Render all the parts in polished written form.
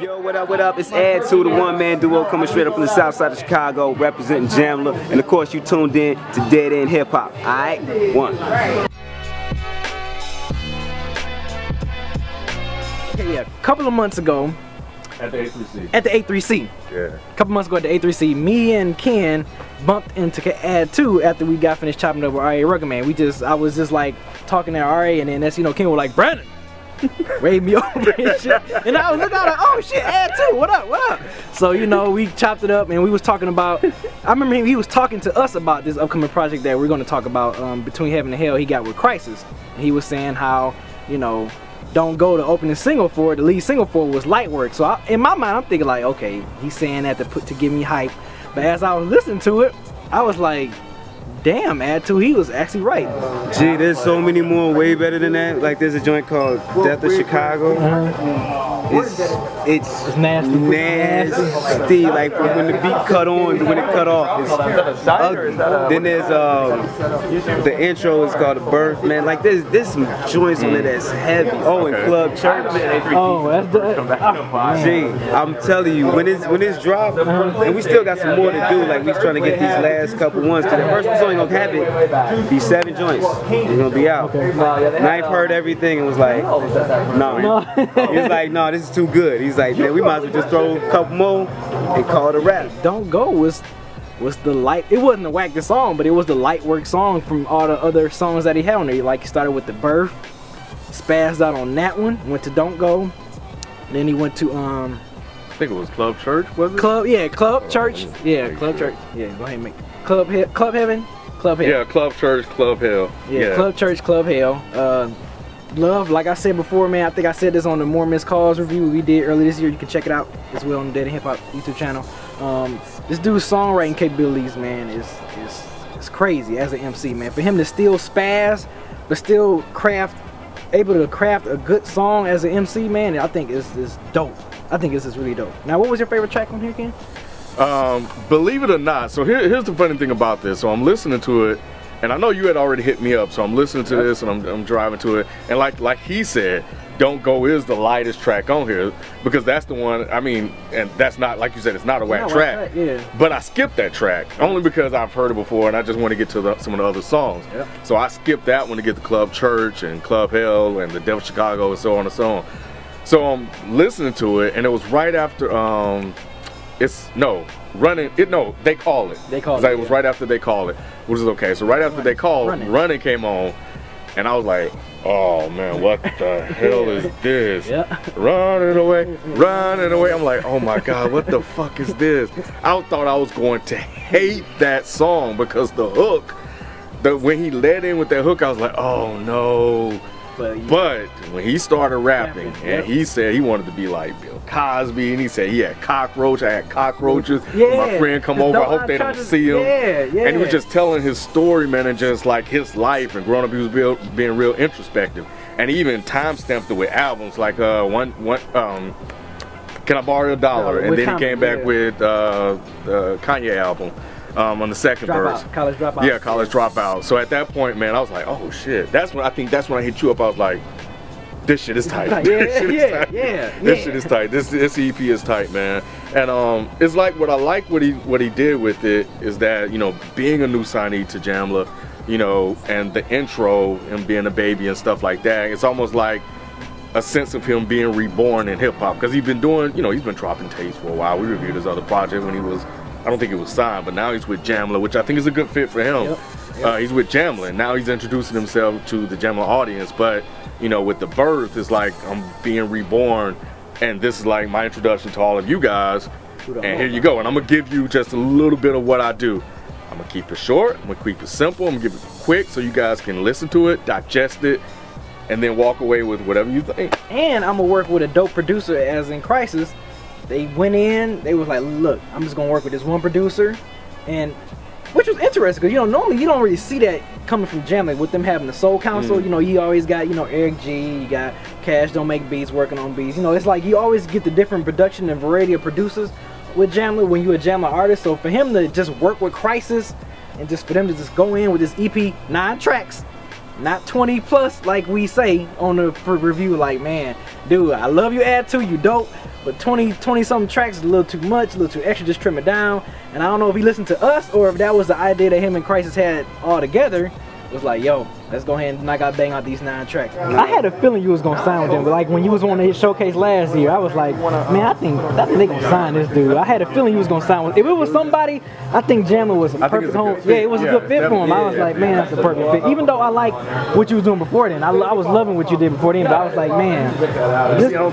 Yo, what up, It's Add-2, the one-man duo coming straight up from the south side of Chicago, representing Jamla. And of course, you tuned in to Dead End Hip Hop. Alright? One. Okay, yeah, a couple of months ago, at the A3C. At the A3C. Yeah. A couple months ago at the A3C, me and Ken bumped into Add-2 after we got finished chopping up with R.A. Rugged Man. I was just like talking to R.A. and then that's, Ken was like, Brandon! Waved me over and shit. And I was looking out like, oh shit, Add-2, what up? So, we chopped it up and we was talking about, I remember he was talking to us about this upcoming project that we're going to talk about, Between Heaven and Hell, he got with Khrysis. And he was saying how, Don't Go, the opening single for it, the lead single for it was light work. So in my mind, I'm thinking like, okay, he's saying that to give me hype. But as I was listening to it, I was like, damn, Add-2, he was actually right. Gee, there's so many more way better than that. Like there's a joint called Death of Chicago. It's nasty. Like from when the beat cut on to when it cut off. It's ugly. Then there's the intro is called The Birth, man. Like there's some joints on it that's heavy. Oh, and Club Church. Oh, that's good. Gee, I'm telling you, when it's dropped, and we still got some more to do. Like we trying to get these last couple ones. Cause the first one's only gonna have it be 7 joints. It's gonna be out. Knife heard everything and was like, no. He was like, no, this is too good. He's like, man, we might as well just throw a couple more and call it a wrap. Don't Go was the light. It wasn't the wackest song, but it was the light work song from all the other songs that he had on there. Like he started with The Birth, spazzed out on that one, went to Don't Go, and then he went to I think it was Club Church, was it? Club Church. Yeah, Club Church. Yeah, go ahead and make Club Heaven. Club Hell. Yeah, Club Church, Club Hell. Yeah, Club Church, Club Hell. Love, like I said before, man, I think I said this on the More Missed Calls review we did earlier this year. You can check it out as well on the Dead End Hip Hop YouTube channel. This dude's songwriting capabilities, man, is crazy as an MC, man. For him to still spaz, but still able to craft a good song as an MC, man, I think is dope. I think this is really dope. Now, what was your favorite track on here, Ken? Believe it or not, so here's the funny thing about this. So I'm listening to it, and I know you had already hit me up, so I'm listening to this and I'm driving to it, and like he said, Don't Go is the lightest track on here because that's the one. I mean, and that's not, like you said, it's not a whack track. Yeah. But I skipped that track only because I've heard it before and I just want to get to some of the other songs. Yep. So I skipped that one to get the Club Church and Club Hell and the Death of Chicago and so on and so on. So I'm listening to it, and it was right after They Call It. They Call It. It was right after They Call It, which is okay. So right after They Call It, Running came on, and I was like, oh man, what the hell is this? Running away. I'm like, oh my God, what the fuck is this? I thought I was going to hate that song because the hook, when he led in with that hook, I was like, oh no. But when he started rapping and he said he wanted to be like Bill Cosby, and he said he had cockroach, I had cockroaches. My friend come over, I hope they don't see him. And he was just telling his story, man, and just like his life and growing up, he was being real introspective. And he even time stamped it with albums like Can I Borrow $1? And then he came back with the Kanye album. On the second verse. College Dropout. Yeah, College Dropout. So at that point, man, I was like, oh shit. That's when I hit you up. I was like, this shit is tight. This shit is tight. This EP is tight, man. And it's like what he did with it is that, being a new signee to Jamla, and the intro and being a baby and stuff like that, it's almost like a sense of him being reborn in hip hop, because he's been doing, he's been dropping tapes for a while. We reviewed his other project when he was, I don't think it was signed, but now he's with Jamla, which I think is a good fit for him. He's with Jamla, and now he's introducing himself to the Jamla audience. But with The Birth, it's like I'm being reborn, and this is like my introduction to all of you guys. And here you go. And I'm gonna give you just a little bit of what I do. I'm gonna keep it short. I'm gonna keep it simple. I'm gonna give it quick so you guys can listen to it, digest it, and then walk away with whatever you think. And I'm gonna work with a dope producer, as in Khrysis. They went in, they was like, look, I'm just gonna work with this one producer, and which was interesting because normally you don't really see that coming from Jamla with them having the Soul Council. You always got Eric G, you got Cash Don't Make Beats working on beats. It's like you always get the different production and variety of producers with Jamla when you're a Jamla artist. So for him to just work with Khrysis and just for them to just go in with this EP, 9 tracks, not 20 plus like we say on the review, like, man, dude, I love you, Add-2, you dope, but 20 something tracks is a little too much, a little too extra, just trim it down. And I don't know if he listened to us or if that was the idea that him and Khrysis had all together. It was like, yo, let's go ahead and knock out, bang out these 9 tracks. I had a feeling you was gonna sign with them, but like when you was on the showcase last year, I was like, man, I think they gonna sign this dude. I had a feeling you was gonna sign with. If it was somebody, I think Jamla was a perfect home. Yeah, it was a good fit for him. I was like, man, that's a perfect fit. Even though I like what you was doing before then, I was loving what you did before then, but I was like, man, I don't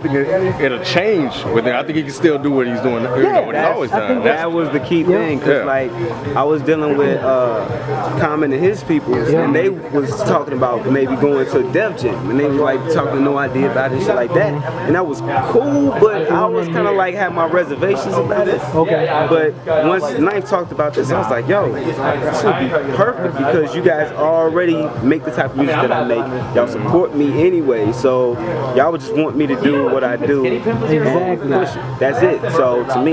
think it'll change with him. I think he can still do what he's doing. What he's always done. That was the key thing, cause like I was dealing with Common and his people, and they was talking about maybe going to Def Jam, and they was like talking no idea about it and shit like that, and that was cool, but I was kind of like had my reservations about it. Okay. But once Knife talked about this, I was like, yo, this would be perfect because you guys already make the type of music that I make. Y'all support me anyway, so y'all would just want me to do what I do. Exactly. That's it. So to me,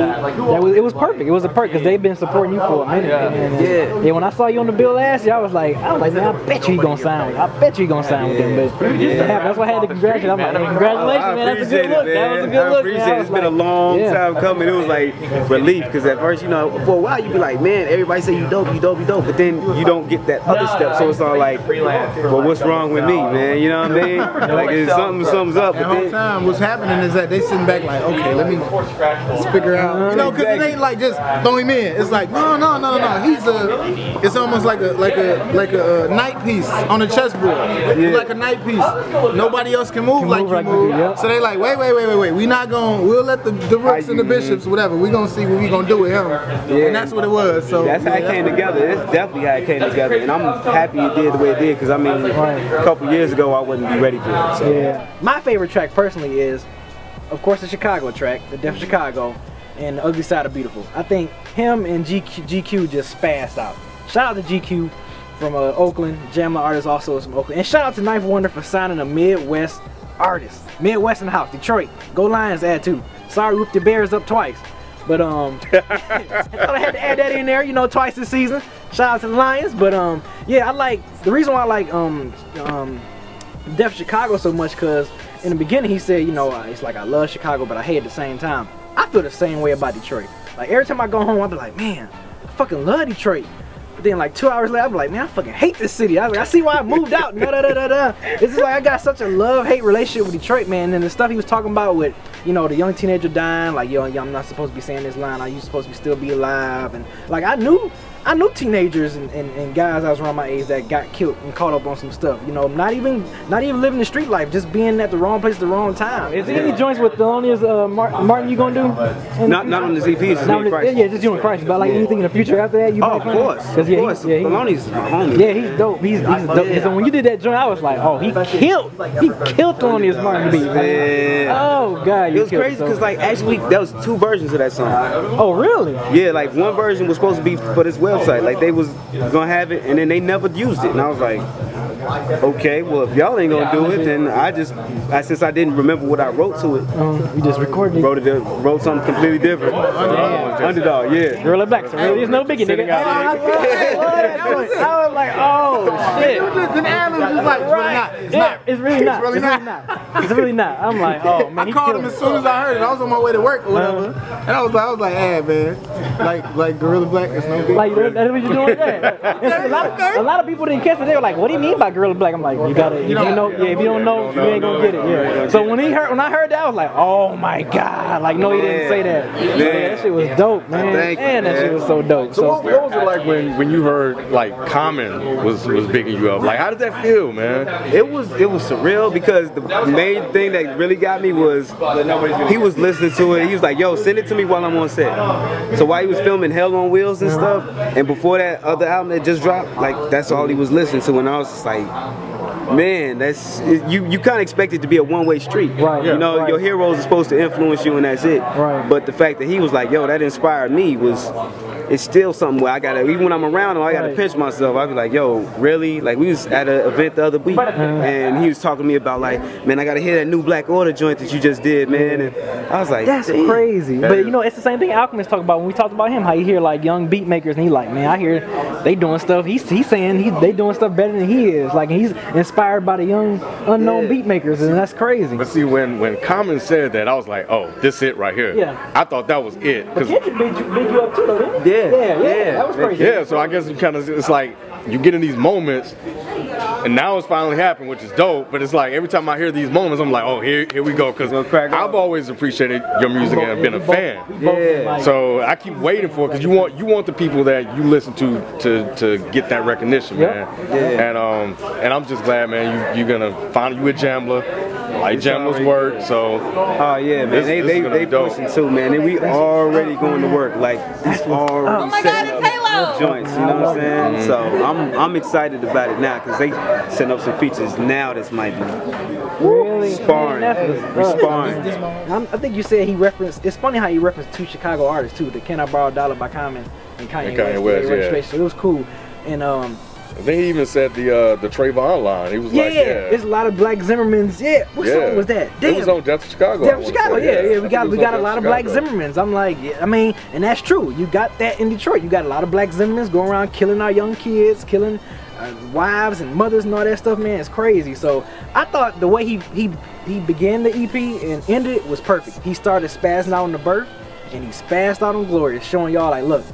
it was perfect. It was a perk because they've been supporting you for a minute. Yeah. When I saw you on the bill last year, I was like, man, I bet you he gonna sign with. I bet you he gonna sign with them. But that's why I had to congratulate. I'm like, congratulations, man. That's a good look. That was a good look. I appreciate it. It's been a long time coming. It was like relief because at first, you know, for a while you'd be like, man, everybody say you dope, but then you don't get that other step. So it's all like, well, what's wrong with me, man? You know what I mean? Like it's something's up. The whole time, what's happening is that they sitting back like, okay, let me figure out, you know, because it ain't like just throw him in. It's like, no. It's almost like a night piece on a chessboard. It's like a night piece. Nobody else can move like you move. So they like, wait. We'll let the rooks and the bishops, whatever. We gonna see what we gonna do with him. And that's what it was. So that's how it came together. It's definitely how it came together. And I'm happy it did the way it did because I mean, a couple years ago I wouldn't be ready for it. So. My favorite track personally is, of course, the Chicago track, the Def Chicago, and The Ugly Side of Beautiful. I think him and GQ just spazzed out. Shout out to GQ from Oakland. Jamla artist also is from Oakland. And shout out to Knife Wonder for signing a Midwest artist. Midwest in the house, Detroit. Go Lions, Add-2. Sorry, whooped the Bears up twice. But I thought I had to add that in there, you know, twice this season. Shout out to the Lions. But yeah, I like the reason why I like Def Chicago so much because in the beginning he said, you know, it's like I love Chicago, but I hate it at the same time. I feel the same way about Detroit. Like every time I go home, I be like, man, I fucking love Detroit. But then like 2 hours later, I be like, man, I fucking hate this city. I was like, I see why I moved out. It's just like I got such a love-hate relationship with Detroit, man. And the stuff he was talking about with, you know, the young teenager dying, like, yo, I'm not supposed to be saying this line. Are you supposed to still be alive? And like I knew teenagers and guys I was around my age that got killed and caught up on some stuff. You know, not even living the street life, just being at the wrong place at the wrong time. Is there any joints with Thelonious Martin you gonna do? Not on the ZPs. Yeah, just you and Khrysis. But like anything in the future after that, you of course. Thelonious my homie. Yeah, he's dope. He's dope. And so when you did that joint, I was like, oh, he killed Thelonious Martin beat. Yeah. Oh god, it was crazy because like actually there was 2 versions of that song. Oh really? Yeah, like one version was supposed to be for this website. Like they was gonna have it and then they never used it. And I was like, okay, well if y'all ain't gonna do it, then since I didn't remember what I wrote to it, you just recorded it. Wrote something completely different. Underdog, yeah. Gorilla Black, so really, it's no biggie, nigga. I was like, oh shit. It's really not. I'm like, oh man. I called him as soon as I heard it. I was on my way to work or whatever, and I was like, hey man, like Gorilla Black is no biggie. Like that's what you're doing there. A lot of people didn't catch it. They were like, what do you mean by Gorilla Black? I'm like, you gotta, if you don't know, you ain't gonna get it. Yeah. So when I heard that, I was like, oh my god, like no, he didn't say that. Yeah, that shit was dope, man. And that shit was so dope. So what was it like when you heard like Common was bigging you up? Like how did that feel, man? It was surreal because the main thing that really got me was he was listening to it. He was like, yo, send it to me while I'm on set. So while he was filming Hell on Wheels and stuff, and before that other album that just dropped, like that's all he was listening to, and I was just like, man, you kind of expect it to be a one-way street. Right. You know, your heroes are supposed to influence you and that's it. Right. But the fact that he was like, yo, that inspired me was it's still something where I gotta, even when I'm around him, I gotta pinch myself. I be like, yo, really? Like we was at an event the other week, and he was talking to me about like, man, I gotta hear that new Black Order joint that you just did, man. And I was like, that's damn. crazy. But you know, it's the same thing Alchemist talked about when we talked about him. How you hear like young beat makers, and he like, man, I hear they doing stuff. He's saying they doing stuff better than he is. Like he's inspired by the young unknown beat makers, and that's crazy. But see, when Common said that, I was like, oh, this it right here. Yeah. I thought that was it. But Kendrick big you up too, though, didn't he? Yeah, that was crazy. Yeah, so I guess you kind of, it's like you get in these moments, and now it's finally happened, which is dope. But it's like every time I hear these moments, I'm like, oh, here we go, because I've always appreciated your music and been a fan. Yeah. So I keep waiting for it, because you want the people that you listen to get that recognition, man. Yeah. And I'm just glad, man, you're gonna find you with Jamla. Like Jamla's work, so oh yeah, man, they pushing too, man, and we already going to work. Like it's already setting up joints, you know what I'm saying? So I'm excited about it now because they setting up some features now. This might be really sparring. I think you said he referenced. It's funny how he referenced two Chicago artists too, the "Can I Borrow a Dollar" by Common and Kanye West. Yeah. So it was cool, and I think he even said the Trayvon line. He was like, yeah, there's a lot of Black Zimmermans. Yeah, what song was that? Damn. It was on Death of Chicago. Death of Chicago, yeah. We got a lot of Black Zimmermans. I'm like, yeah, I mean, and that's true. You got that in Detroit. You got a lot of Black Zimmermans going around killing our young kids, killing wives and mothers and all that stuff, man. It's crazy. So I thought the way he began the EP and ended it was perfect. He started spazzing out on The Birth, and he spazzed out on Glorious, showing y'all like, look,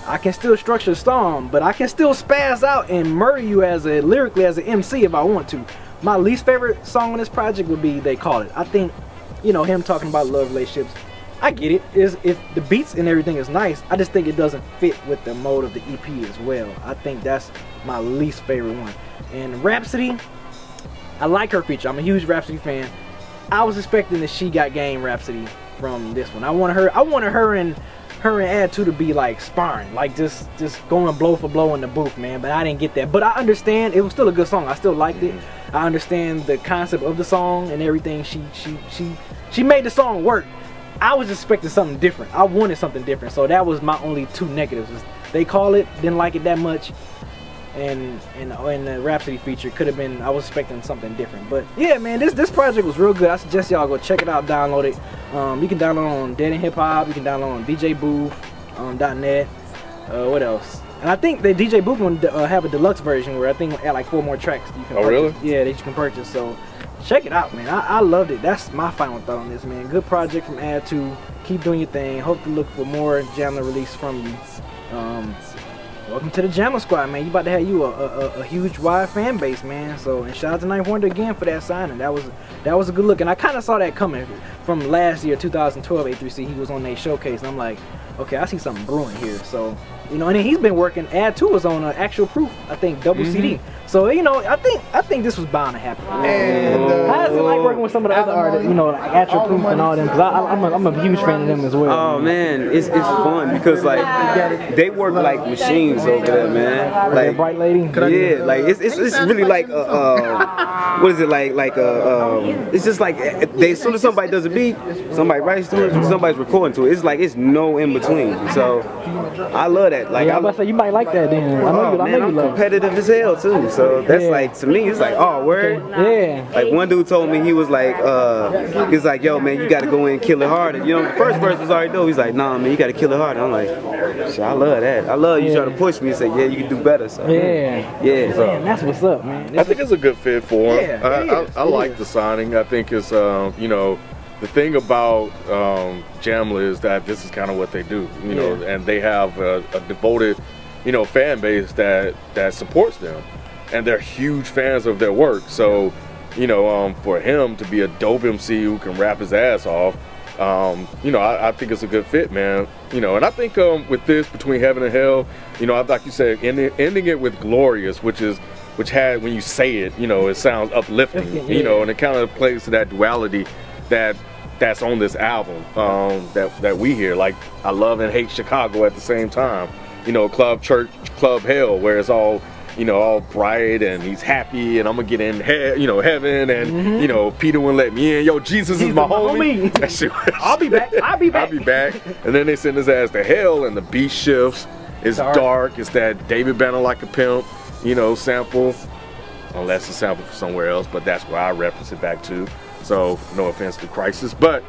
I can still structure a song, but I can still spaz out and murder you lyrically as an MC if I want to. My least favorite song on this project would be They Call It. I think, you know, him talking about love relationships, I get it. If the beats and everything is nice, I just think it doesn't fit with the mode of the EP as well. I think that's my least favorite one. And Rapsody, I like her feature. I'm a huge Rapsody fan. I was expecting the She Got Game Rapsody from this one. I wanted her and Add-2 to be like sparring, like just going blow for blow in the booth, man. But I didn't get that. But I understand it was still a good song. I still liked it. I understand the concept of the song and everything. She made the song work. I was expecting something different. I wanted something different. So that was my only two negatives. They Call It, didn't like it that much. And the Rhapsody feature could have been, I was expecting something different. But yeah, man, this project was real good. I suggest y'all go check it out, download it. You can download it on Dead and Hip Hop. You can download it on DJ Booth, .net. What else? And I think the DJ Booth one have a deluxe version where I think add like 4 more tracks you can purchase. Really? Yeah, that you can purchase. So check it out, man. I loved it. That's my final thought on this, man. Good project from Add-2. Keep doing your thing. Hope to look for more Jamla release from you. Welcome to the Jamla Squad, man. You about to have you a huge wide fan base, man. So, and shout out to Ninth Wonder again for that signing. That was a good look, and I kind of saw that coming from last year, 2012 A3C. He was on their showcase, and I'm like, okay, I see something brewing here. So, you know, and then he's been working. Add-2 was on Actual Proof, I think, double CD. So, you know, I think this was bound to happen. And how is it like working with some of the other artists, you know, like Actual Proof and all them? Because I'm a huge fan of them as well. Oh man, it's fun because like they work like machines over there, man. Like Bright Lady. Yeah, like it's really like what is it like it's just like as soon as somebody does a beat, somebody writes to it, somebody's recording to it. It's like it's no in between. So I love that. Like I was about to say you might like that then. I know you I'm competitive as hell too. So that's like to me it's like oh word. Yeah. Like one dude told me he was like yo man you gotta go in and kill it hard. You know the first verse was already dope. He's like nah man you gotta kill it hard. I'm like shit, I love that. I love you trying to push me and say yeah you can do better. So yeah. So man, that's what's up, man. I think it's a good fit for him. Yeah, I like the signing. I think it's you know, the thing about Jamla is that this is kind of what they do, you know, and they have a devoted, you know, fan base that supports them, and they're huge fans of their work. So, you know, for him to be a dope MC who can rap his ass off, you know, I think it's a good fit, man. You know, and I think with this, Between Heaven and Hell, you know, like you said, ending it with Glorious, which had, when you say it, you know, it sounds uplifting, you know, and it kind of plays to that duality that's on this album that we hear. Like, I love and hate Chicago at the same time. You know, Club Church, Club Hell, where it's all, you know, all bright and he's happy and I'm gonna get in heaven and you know, Peter wouldn't let me in. Yo, Jesus is my homie. That shit was, I'll be back. I'll be back. And then they send his ass to hell and the beat shifts It's dark. It's that David Banner Like a Pimp, you know, sample. Unless it's sample for somewhere else, but that's where I reference it back to. So no offense to Khrysis, but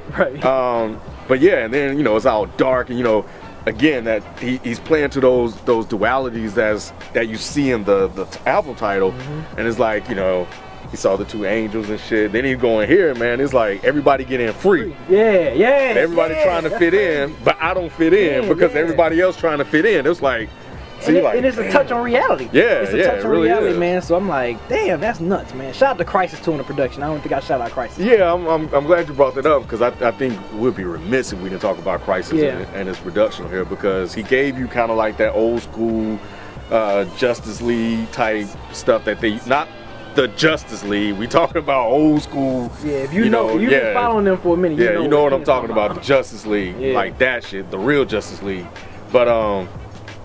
yeah, and then, you know, it's all dark, and, you know, again, that he's playing to those dualities that you see in the album title, and it's like, you know, he saw the two angels and shit. Then he's going here, man. It's like everybody get in free. Yeah, yeah. And everybody trying to fit in, but I don't fit in because everybody else trying to fit in. It's like. See, and it's a touch on reality. Yeah, it's a touch on really reality, is. man. So I'm like, damn, that's nuts, man. Shout out to Khrysis too on the production. I don't think I shout out Khrysis. Yeah, I'm glad you brought that up because I think we'd be remiss if we didn't talk about Khrysis and his production here, because he gave you kind of like that old school Justice League type stuff that they not. The Justice League. We talking about old school. Yeah, if you've been following them for a minute. You know what I'm talking about. The Justice League, like that shit, the real Justice League. But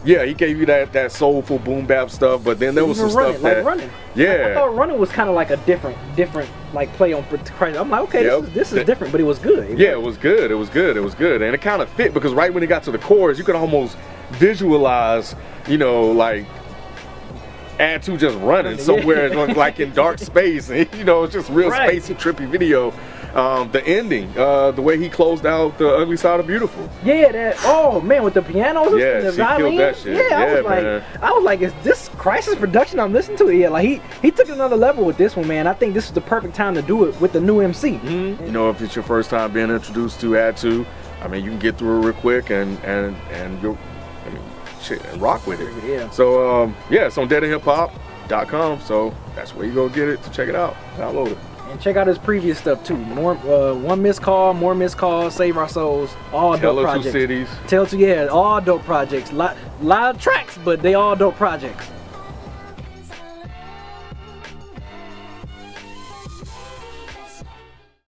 yeah, he gave you that soulful boom bap stuff, but then there was some stuff that Running. Yeah, I thought Running was kind of like a different like play on Khrysis. I'm like, okay, this is different, but it was good. It was good, and it kind of fit because right when it got to the chorus, you could almost visualize, you know, like Add-2 just running somewhere like in dark space, and, you know, it's just real spacey, trippy video. The ending, the way he closed out The Ugly Side of Beautiful. Yeah, that. Oh man, with the pianos and the violin. Killed that shit. Yeah, I was like, is this Khrysis production I'm listening to? Yeah, like he took it another level with this one, man. I think this is the perfect time to do it with the new MC. You know, if it's your first time being introduced to Add-2, I mean, you can get through it real quick and you'll, I mean, shit, and rock with it. Yeah. So yeah, it's on deadandhiphop.com, so that's where you go get it to check it out, download it. And check out his previous stuff too. More, One Missed Call, More Missed Calls, Save Our Souls, all dope projects. Cities. All dope projects. Lot of tracks, but they all dope projects.